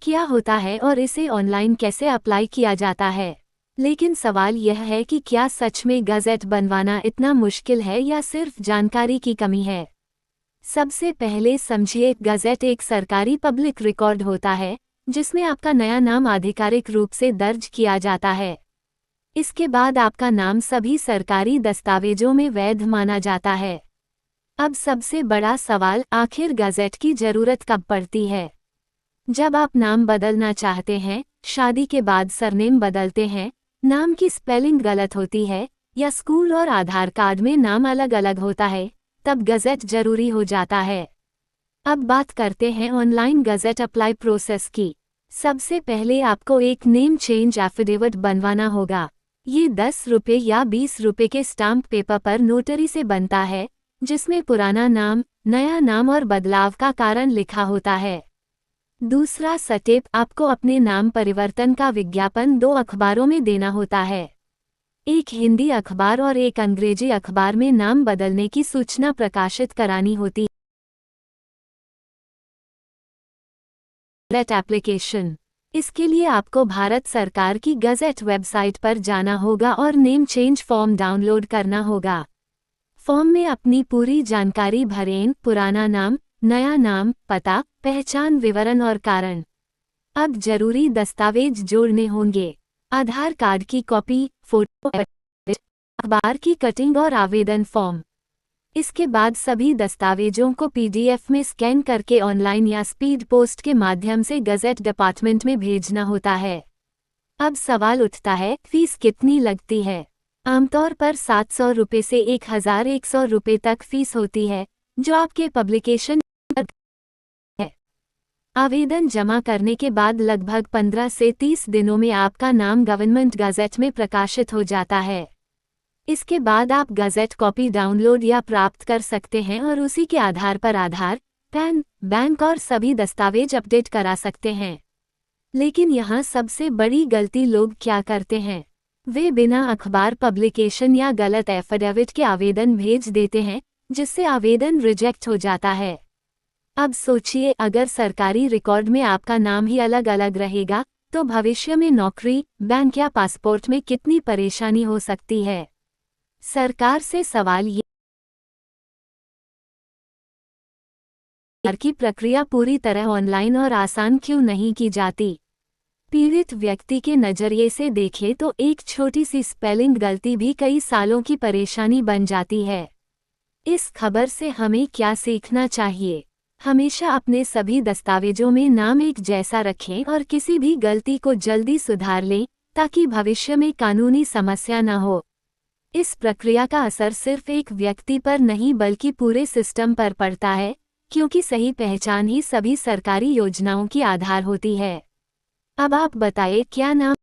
क्या होता है और इसे ऑनलाइन कैसे अप्लाई किया जाता है। लेकिन सवाल यह है कि क्या सच में गज़ेट बनवाना इतना मुश्किल है या सिर्फ जानकारी की कमी है। सबसे पहले समझिए, गज़ेट एक सरकारी पब्लिक रिकॉर्ड होता है जिसमें आपका नया नाम आधिकारिक रूप से दर्ज किया जाता है। इसके बाद आपका नाम सभी सरकारी दस्तावेजों में वैध माना जाता है। अब सबसे बड़ा सवाल, आखिर गज़ेट की ज़रूरत कब पड़ती है? जब आप नाम बदलना चाहते हैं, शादी के बाद सरनेम बदलते हैं, नाम की स्पेलिंग गलत होती है, या स्कूल और आधार कार्ड में नाम अलग अलग होता है, तब गज़ेट जरूरी हो जाता है। अब बात करते हैं ऑनलाइन गज़ेट अप्लाई प्रोसेस की। सबसे पहले आपको एक नेम चेंज एफिडेविट बनवाना होगा। ये 10 रुपये या 20 रुपये के स्टाम्प पेपर पर नोटरी से बनता है, जिसमें पुराना नाम, नया नाम और बदलाव का कारण लिखा होता है। दूसरा स्टेप, आपको अपने नाम परिवर्तन का विज्ञापन 2 अखबारों में देना होता है। एक हिंदी अखबार और एक अंग्रेजी अखबार में नाम बदलने की सूचना प्रकाशित करानी होती है। गज़ेट एप्लीकेशन, इसके लिए आपको भारत सरकार की गज़ेट वेबसाइट पर जाना होगा और नेम चेंज फॉर्म डाउनलोड करना होगा। फॉर्म में अपनी पूरी जानकारी भरें, पुराना नाम, नया नाम, पता, पहचान विवरण और कारण। अब जरूरी दस्तावेज जोड़ने होंगे। आधार कार्ड की कॉपी, फोटो, अखबार की कटिंग और आवेदन फॉर्म। इसके बाद सभी दस्तावेजों को पीडीएफ में स्कैन करके ऑनलाइन या स्पीड पोस्ट के माध्यम से गज़ेट डिपार्टमेंट में भेजना होता है। अब सवाल उठता है, फीस कितनी लगती है? आमतौर पर 700 रुपये से 1100 रुपये तक फीस होती है, जो आपके पब्लिकेशन है। आवेदन जमा करने के बाद लगभग 15 से 30 दिनों में आपका नाम गवर्नमेंट गज़ेट में प्रकाशित हो जाता है। इसके बाद आप गज़ेट कॉपी डाउनलोड या प्राप्त कर सकते हैं और उसी के आधार पर आधार, पैन, बैंक और सभी दस्तावेज अपडेट करा सकते हैं। लेकिन यहाँ सबसे बड़ी गलती लोग क्या करते हैं, वे बिना अखबार पब्लिकेशन या गलत एफिडेविट के आवेदन भेज देते हैं, जिससे आवेदन रिजेक्ट हो जाता है। अब सोचिए, अगर सरकारी रिकॉर्ड में आपका नाम ही अलग अलग रहेगा, तो भविष्य में नौकरी, बैंक या पासपोर्ट में कितनी परेशानी हो सकती है। सरकार से सवाल ये की प्रक्रिया पूरी तरह ऑनलाइन और आसान क्यों नहीं की जाती। पीड़ित व्यक्ति के नज़रिए से देखें तो एक छोटी सी स्पेलिंग गलती भी कई सालों की परेशानी बन जाती है। इस खबर से हमें क्या सीखना चाहिए? हमेशा अपने सभी दस्तावेजों में नाम एक जैसा रखें और किसी भी गलती को जल्दी सुधार लें, ताकि भविष्य में कानूनी समस्या न हो। इस प्रक्रिया का असर सिर्फ एक व्यक्ति पर नहीं बल्कि पूरे सिस्टम पर पड़ता है, क्योंकि सही पहचान ही सभी सरकारी योजनाओं की आधार होती है। अब आप बताइए, क्या नाम